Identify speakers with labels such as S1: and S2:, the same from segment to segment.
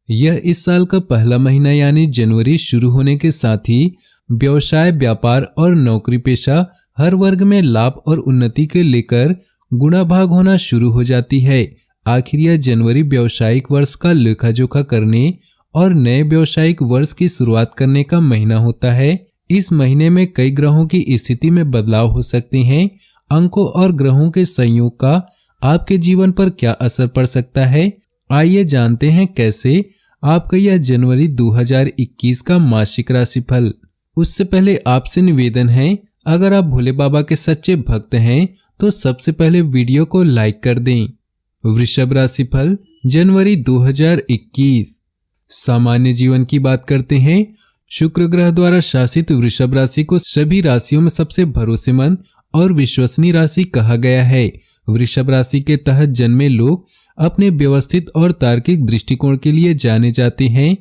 S1: यह इस साल का पहला महीना यानी जनवरी शुरू होने के साथ ही व्यवसाय, व्यापार और नौकरी पेशा हर वर्ग में लाभ और उन्नति के लेकर गुणा भाग होना शुरू हो जाती है। आखिर यह जनवरी व्यावसायिक वर्ष का लेखा जोखा करने और नए व्यावसायिक वर्ष की शुरुआत करने का महीना होता है। इस महीने में कई ग्रहों की स्थिति में बदलाव हो सकते हैं। अंकों और ग्रहों के संयोग का आपके जीवन पर क्या असर पड़ सकता है, आइए जानते हैं कैसे। आपका यह जनवरी 2021 का मासिक राशिफल। उससे पहले आपसे निवेदन है, अगर आप भोले बाबा के सच्चे भक्त हैं तो सबसे पहले वीडियो को लाइक कर दें। वृषभ राशिफल जनवरी 2021। सामान्य जीवन की बात करते हैं। शुक्र ग्रह द्वारा शासित वृषभ राशि को सभी राशियों में सबसे भरोसेमंद और विश्वसनीय राशि कहा गया है। वृषभ राशि के तहत जन्मे लोग अपने व्यवस्थित और तार्किक दृष्टिकोण के लिए जाने जाते हैं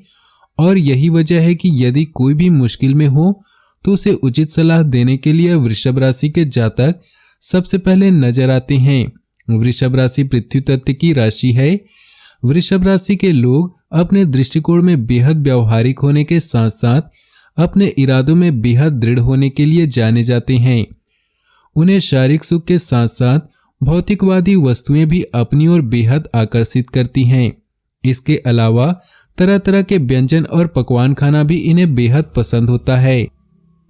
S1: और यही वजह है कि यदि कोई भी मुश्किल में हो तो उसे उचित सलाह देने के लिए वृषभ राशि के जातक सबसे पहले नजर आते हैं। वृषभ राशि पृथ्वी तत्व की राशि है। वृषभ राशि के लोग अपने दृष्टिकोण में बेहद व्यावहारिक होने के साथ साथ अपने इरादों में बेहद दृढ़ होने के लिए जाने जाते हैं। उन्हें शारीरिक सुख के साथ साथ भौतिकवादी वस्तुएं भी अपनी ओर बेहद आकर्षित करती हैं। इसके अलावा तरह तरह के व्यंजन और पकवान खाना भी इन्हें बेहद पसंद होता है।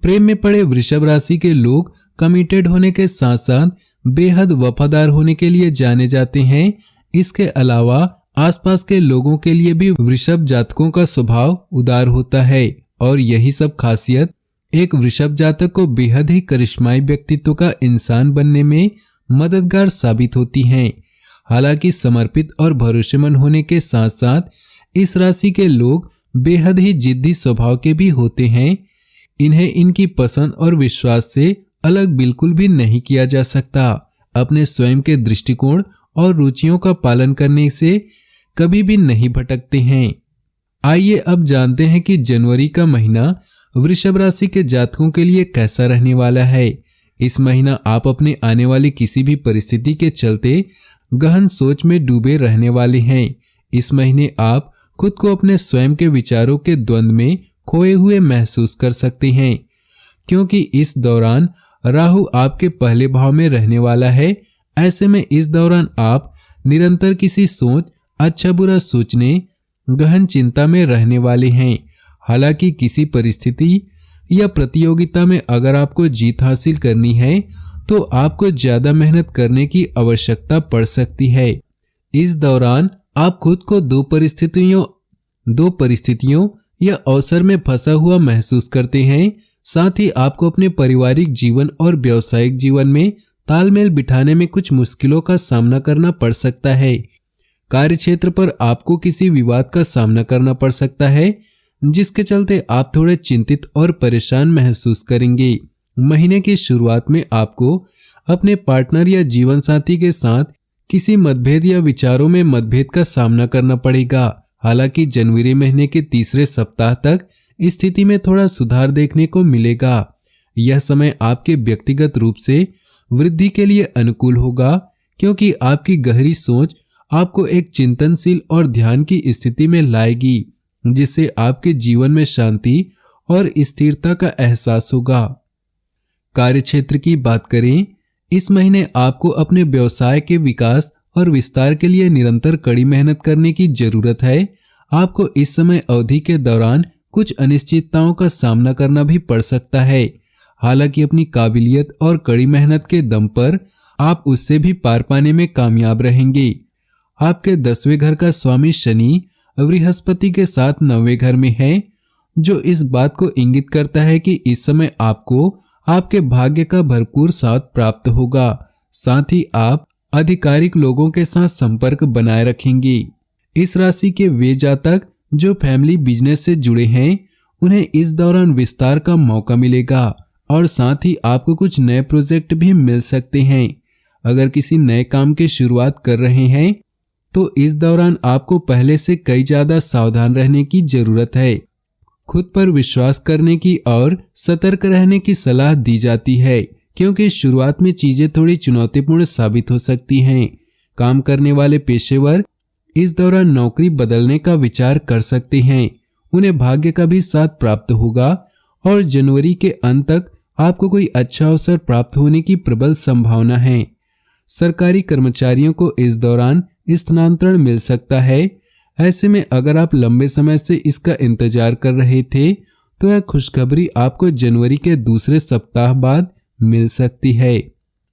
S1: प्रेम में पड़े वृषभ राशि के लोग कमिटेड होने के साथ साथ बेहद वफादार होने के लिए जाने जाते हैं। इसके अलावा आसपास के लोगों के लिए भी वृषभ जातकों का स्वभाव उदार होता है और यही सब खासियत एक वृषभ जातक को बेहद ही करिश्माई व्यक्तित्व का इंसान बनने में मददगार साबित होती हैं। हालांकि समर्पित और भरोसेमंद होने के साथ साथ इस राशि के लोग बेहद ही जिद्दी स्वभाव के भी होते हैं। इन्हें इनकी पसंद और विश्वास से अलग बिल्कुल भी नहीं किया जा सकता। अपने स्वयं के दृष्टिकोण और रुचियों का पालन करने से कभी भी नहीं भटकते हैं। आइए अब जानते हैं कि जनवरी का महीना वृषभ राशि के जातकों के लिए कैसा रहने वाला है। इस महीना आप अपने आने वाली किसी भी परिस्थिति के चलते गहन सोच में डूबे रहने वाले हैं। इस महीने आप खुद को अपने स्वयं के विचारों के द्वंद्व में खोए हुए महसूस कर सकते हैं, क्योंकि इस दौरान राहु आपके पहले भाव में रहने वाला है। ऐसे में इस दौरान आप निरंतर किसी सोच, अच्छा बुरा सोचने, गहन चिंता में रहने वाले हैं। हालांकि किसी परिस्थिति या प्रतियोगिता में अगर आपको जीत हासिल करनी है तो आपको ज्यादा मेहनत करने की आवश्यकता पड़ सकती है। इस दौरान आप खुद को दो परिस्थितियों या अवसर में फंसा हुआ महसूस करते हैं। साथ ही आपको अपने पारिवारिक जीवन और व्यावसायिक जीवन में तालमेल बिठाने में कुछ मुश्किलों का सामना करना पड़ सकता है। कार्यक्षेत्र पर आपको किसी विवाद का सामना करना पड़ सकता है, जिसके चलते आप थोड़े चिंतित और परेशान महसूस करेंगे। महीने की शुरुआत में आपको अपने पार्टनर या जीवन साथी के साथ किसी मतभेद या विचारों में मतभेद का सामना करना पड़ेगा। हालांकि जनवरी महीने के तीसरे सप्ताह तक स्थिति में थोड़ा सुधार देखने को मिलेगा। यह समय आपके व्यक्तिगत रूप से वृद्धि के लिए अनुकूल होगा, क्योंकि आपकी गहरी सोच आपको एक चिंतनशील और ध्यान की स्थिति में लाएगी, जिससे आपके जीवन में शांति और स्थिरता का एहसास होगा। कार्यक्षेत्र की बात करें, इस महीने आपको अपने व्यवसाय के विकास और विस्तार के लिए निरंतर कड़ी मेहनत करने की जरूरत है। आपको इस समय अवधि के दौरान कुछ अनिश्चितताओं का सामना करना भी पड़ सकता है। हालांकि अपनी काबिलियत और कड़ी मेहनत के दम पर आप उससे भी पार पाने में कामयाब रहेंगे। आपके 10वें घर का स्वामी शनि बृहस्पति के साथ 9वें घर में है, जो इस बात को इंगित करता है कि इस समय आपको आपके भाग्य का भरपूर साथ प्राप्त होगा। साथ ही आप आधिकारिक लोगों के साथ संपर्क बनाए रखेंगे। इस राशि के वे जातक जो फैमिली बिजनेस से जुड़े हैं, उन्हें इस दौरान विस्तार का मौका मिलेगा और साथ ही आपको कुछ नए प्रोजेक्ट भी मिल सकते हैं। अगर किसी नए काम की शुरुआत कर रहे हैं तो इस दौरान आपको पहले से कई ज्यादा सावधान रहने की जरूरत है। खुद पर विश्वास करने की और सतर्क रहने की सलाह दी जाती है, क्योंकि शुरुआत में चीजें थोड़ी चुनौतीपूर्ण साबित हो सकती हैं। काम करने वाले पेशेवर इस दौरान नौकरी बदलने का विचार कर सकते हैं। उन्हें भाग्य का भी साथ प्राप्त होगा और जनवरी के अंत तक आपको कोई अच्छा अवसर प्राप्त होने की प्रबल संभावना है। सरकारी कर्मचारियों को इस दौरान स्थानांतरण मिल सकता है। ऐसे में अगर आप लंबे समय से इसका इंतजार कर रहे थे तो यह खुशखबरी आपको जनवरी के दूसरे सप्ताह बाद मिल सकती है।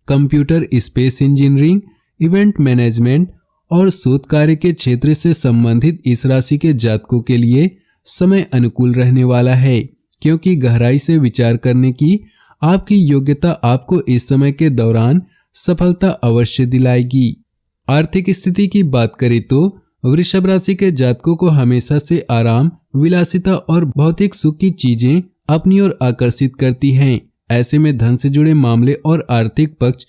S1: Computer, space engineering, event management और शोध कार्य के क्षेत्र से संबंधित इस राशि के जातकों के लिए समय अनुकूल रहने वाला है, क्योंकि गहराई से विचार करने की आपकी योग्यता आपको इस समय के दौरान सफलता अवश्य दिलाएगी। आर्थिक स्थिति की बात करें तो वृषभ राशि के जातकों को हमेशा से आराम, विलासिता और भौतिक सुख की चीजें अपनी ओर आकर्षित करती हैं। ऐसे में धन से जुड़े मामले और आर्थिक पक्ष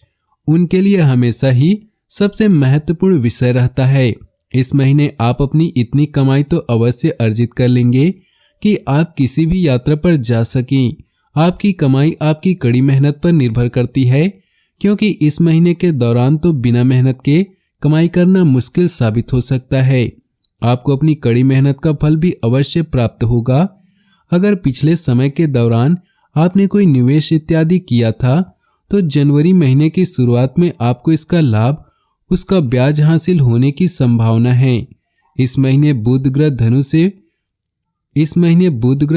S1: उनके लिए हमेशा ही सबसे महत्वपूर्ण विषय रहता है। इस महीने आप अपनी इतनी कमाई तो अवश्य अर्जित कर लेंगे कि आप किसी भी यात्रा पर जा सकें। आपकी कमाई आपकी कड़ी मेहनत पर निर्भर करती है, क्योंकि इस महीने के दौरान तो बिना मेहनत के कमाई करना मुश्किल साबित हो सकता है। आपको अपनी कड़ी मेहनत का फल भी अवश्य प्राप्त होगा। अगर पिछले समय के दौरान आपने कोई निवेश इत्यादि किया था तो जनवरी महीने की शुरुआत में आपको इसका लाभ, उसका ब्याज हासिल होने की संभावना है। इस महीने बुध ग्रह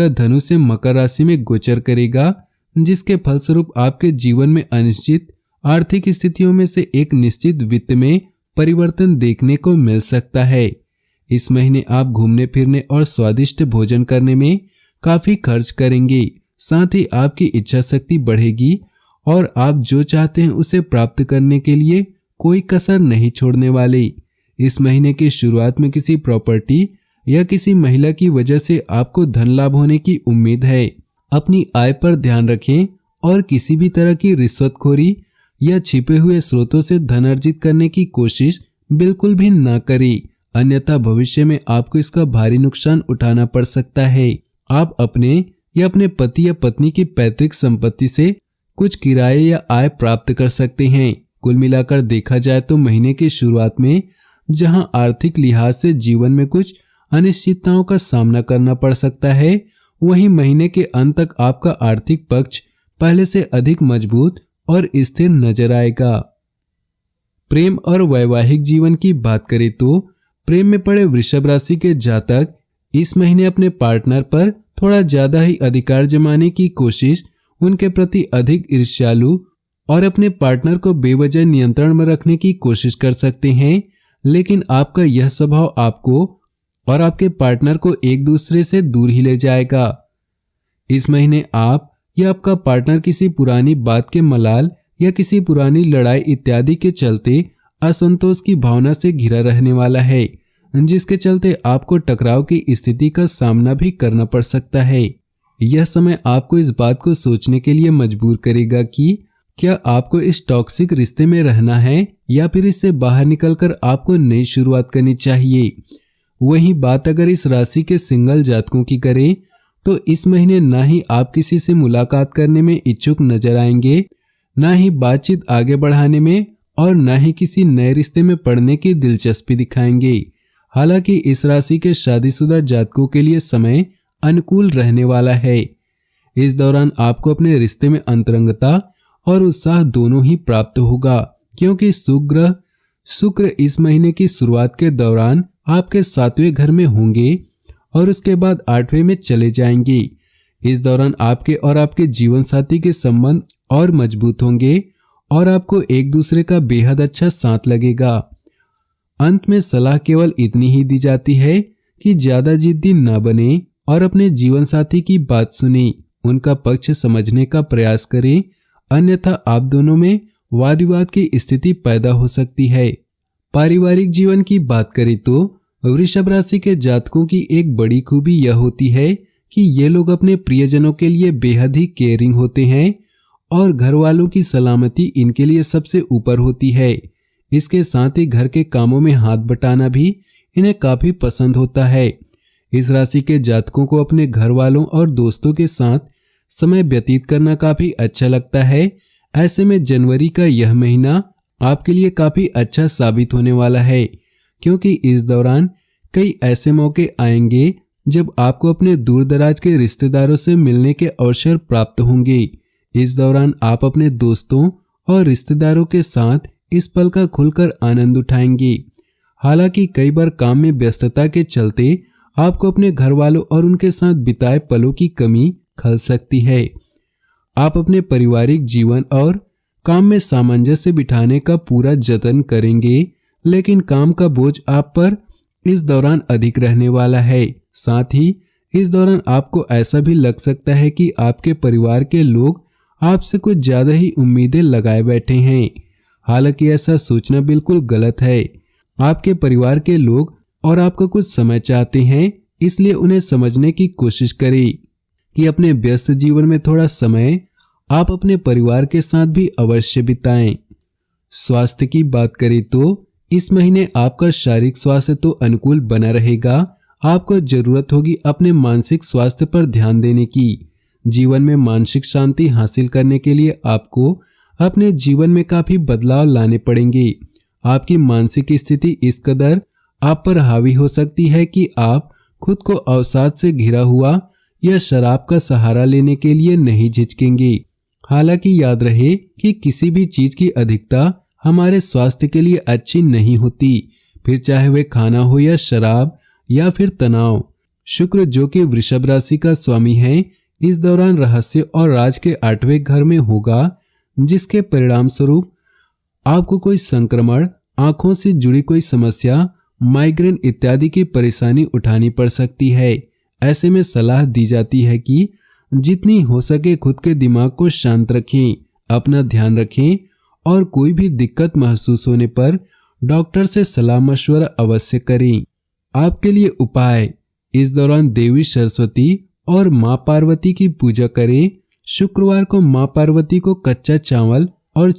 S1: धनु से मकर राशि में गोचर करेगा, जिसके फलस्वरूप आपके जीवन में अनिश्चित आर्थिक स्थितियों में से एक निश्चित वित्त में परिवर्तन देखने को मिल सकता है। इस महीने आप घूमने फिरने और स्वादिष्ट भोजन करने में काफी खर्च करेंगे। साथ ही आपकी इच्छा शक्ति बढ़ेगी और आप जो चाहते हैं उसे प्राप्त करने के लिए कोई कसर नहीं छोड़ने वाले। इस महीने की शुरुआत में किसी प्रॉपर्टी या किसी महिला की वजह से आपको धन लाभ होने की उम्मीद है। अपनी आय पर ध्यान रखें और किसी भी तरह की रिश्वतखोरी या छिपे हुए स्रोतों से धन अर्जित करने की कोशिश बिल्कुल भी न करें, अन्यथा भविष्य में आपको इसका भारी नुकसान उठाना पड़ सकता है। आप अपने या अपने पति या पत्नी की पैतृक संपत्ति से कुछ किराए या आय प्राप्त कर सकते हैं। कुल मिलाकर देखा जाए तो महीने की शुरुआत में जहां आर्थिक लिहाज से जीवन में कुछ अनिश्चितताओं का सामना करना पड़ सकता है, वहीं महीने के अंत तक आपका आर्थिक पक्ष पहले से अधिक मजबूत और स्थिर नजर आएगा। प्रेम और वैवाहिक जीवन की बात करें तो प्रेम में पड़े वृषभ राशि के जातक इस महीने अपने पार्टनर पर थोड़ा ज्यादा ही अधिकार जमाने की कोशिश, उनके प्रति अधिक ईर्ष्यालु और अपने पार्टनर को बेवजह नियंत्रण में रखने की कोशिश कर सकते हैं। लेकिन आपका यह स्वभाव आपको और आपके पार्टनर को एक दूसरे से दूर ही ले जाएगा। इस महीने आप या आपका पार्टनर किसी पुरानी बात के मलाल या किसी पुरानी लड़ाई इत्यादि के चलते असंतोष की भावना से घिरा रहने वाला है, जिसके चलते आपको टकराव की स्थिति का सामना भी करना पड़ सकता है। यह समय आपको इस बात को सोचने के लिए मजबूर करेगा कि क्या आपको इस टॉक्सिक रिश्ते में रहना है या फिर इससे बाहर निकलकर आपको नई शुरुआत करनी चाहिए। वहीं बात अगर इस राशि के सिंगल जातकों की करें तो इस महीने ना ही आप किसी से मुलाकात करने में इच्छुक नजर आएंगे, ना ही बातचीत आगे बढ़ाने में और ना ही किसी नए रिश्ते में पड़ने की दिलचस्पी दिखाएंगे। हालांकि इस राशि के शादीशुदा जातकों के लिए समय अनुकूल रहने वाला है। इस दौरान आपको अपने रिश्ते में अंतरंगता और उत्साह दोनों ही प्राप्त होगा, क्योंकि शुक्र इस महीने की शुरुआत के दौरान आपके 7वें घर में होंगे और उसके बाद 8वें में चले जाएंगे। इस दौरान आपके और आपके जीवन साथी के संबंध और मजबूत होंगे और आपको एक दूसरे का बेहद अच्छा साथ लगेगा। अंत में सलाह केवल इतनी ही दी जाती है कि ज्यादा जिद्दी न बने और अपने जीवन साथी की बात सुने, उनका पक्ष समझने का प्रयास करें, अन्यथा आप दोनों में वाद विवाद की स्थिति पैदा हो सकती है। पारिवारिक जीवन की बात करें तो वृषभ राशि के जातकों की एक बड़ी खूबी यह होती है कि ये लोग अपने प्रियजनों के लिए बेहद ही केयरिंग होते हैं और घर वालों की सलामती इनके लिए सबसे ऊपर होती है। इसके साथ ही घर के कामों में हाथ बटाना भी इन्हें काफी पसंद होता है। इस राशि के जातकों को अपने घर वालों और दोस्तों के साथ समय व्यतीत करना काफी अच्छा लगता है। ऐसे में जनवरी का यह महीना आपके लिए काफी अच्छा साबित होने वाला है, क्योंकि इस दौरान कई ऐसे मौके आएंगे जब आपको अपने दूर दराज के रिश्तेदारों से मिलने के अवसर प्राप्त होंगे। इस दौरान आप अपने दोस्तों और रिश्तेदारों के साथ इस पल का खुलकर आनंद उठाएंगे। हालांकि कई बार काम में व्यस्तता के चलते आपको अपने घर वालों और उनके साथ बिताए पलों की कमी खल सकती है। आप अपने पारिवारिक जीवन और काम में सामंजस्य बिठाने का पूरा जतन करेंगे, लेकिन काम का बोझ आप पर इस दौरान अधिक रहने वाला है। साथ ही इस दौरान आपको ऐसा भी लग सकता है कि आपके परिवार के लोग आपसे कुछ ज्यादा ही उम्मीदें लगाए बैठे हैं। हालांकि ऐसा सोचना बिल्कुल गलत है। आपके परिवार के लोग और आपका कुछ समय चाहते हैं, इसलिए उन्हें समझने की कोशिश करें कि अपने व्यस्त जीवन में थोड़ा समय आप अपने परिवार के साथ भी अवश्य बिताएं। स्वास्थ्य की बात करें तो इस महीने आपका शारीरिक स्वास्थ्य तो अनुकूल बना रहेगा। आपको जरूरत होगी अपने मानसिक स्वास्थ्य पर ध्यान देने की। जीवन में मानसिक शांति हासिल करने के लिए आपको अपने जीवन में काफी बदलाव लाने पड़ेंगे। आपकी मानसिक स्थिति इस कदर आप पर हावी हो सकती है कि आप खुद को अवसाद से घिरा हुआ या शराब का सहारा लेने के लिए नहीं झिझकेंगे। हालांकि याद रहे कि किसी भी चीज की अधिकता हमारे स्वास्थ्य के लिए अच्छी नहीं होती, फिर चाहे वे खाना हो या शराब या फिर तनाव। शुक्र जो कि वृषभ राशि का स्वामी है, इस दौरान रहस्य और राज के 8वें घर में होगा, जिसके परिणाम स्वरूप आपको कोई संक्रमण, आंखों से जुड़ी कोई समस्या, माइग्रेन इत्यादि की परेशानी उठानी पड़ सकती है। ऐसे में सलाह दी जाती है कि जितनी हो सके खुद के दिमाग को शांत रखें, अपना ध्यान रखें और कोई भी दिक्कत महसूस होने पर डॉक्टर से सलाह मशवरा अवश्य करें। आपके लिए उपाय, इस दौरान देवी सरस्वती और मां पार्वती की पूजा करें। शुक्रवार को मां पार्वती को कच्चा चावल और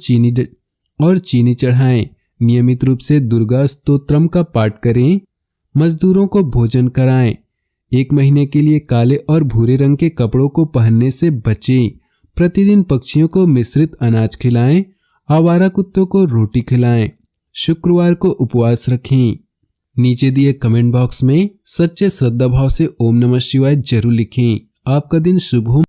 S1: चीनी चढ़ाएं। नियमित रूप से दुर्गा स्तोत्रम का पाठ करें। मजदूरों को भोजन कराएं। 1 महीने के लिए काले और भूरे रंग के कपड़ों को पहनने से बचें। प्रतिदिन पक्षियों को मिश्रित अनाज खिलाएं। आवारा कुत्तों को रोटी खिलाएं। शुक्रवार को उपवास रखें। नीचे दिए कमेंट बॉक्स में सच्चे श्रद्धा भाव से ओम नमः शिवाय जरूर लिखें। आपका दिन शुभ हो।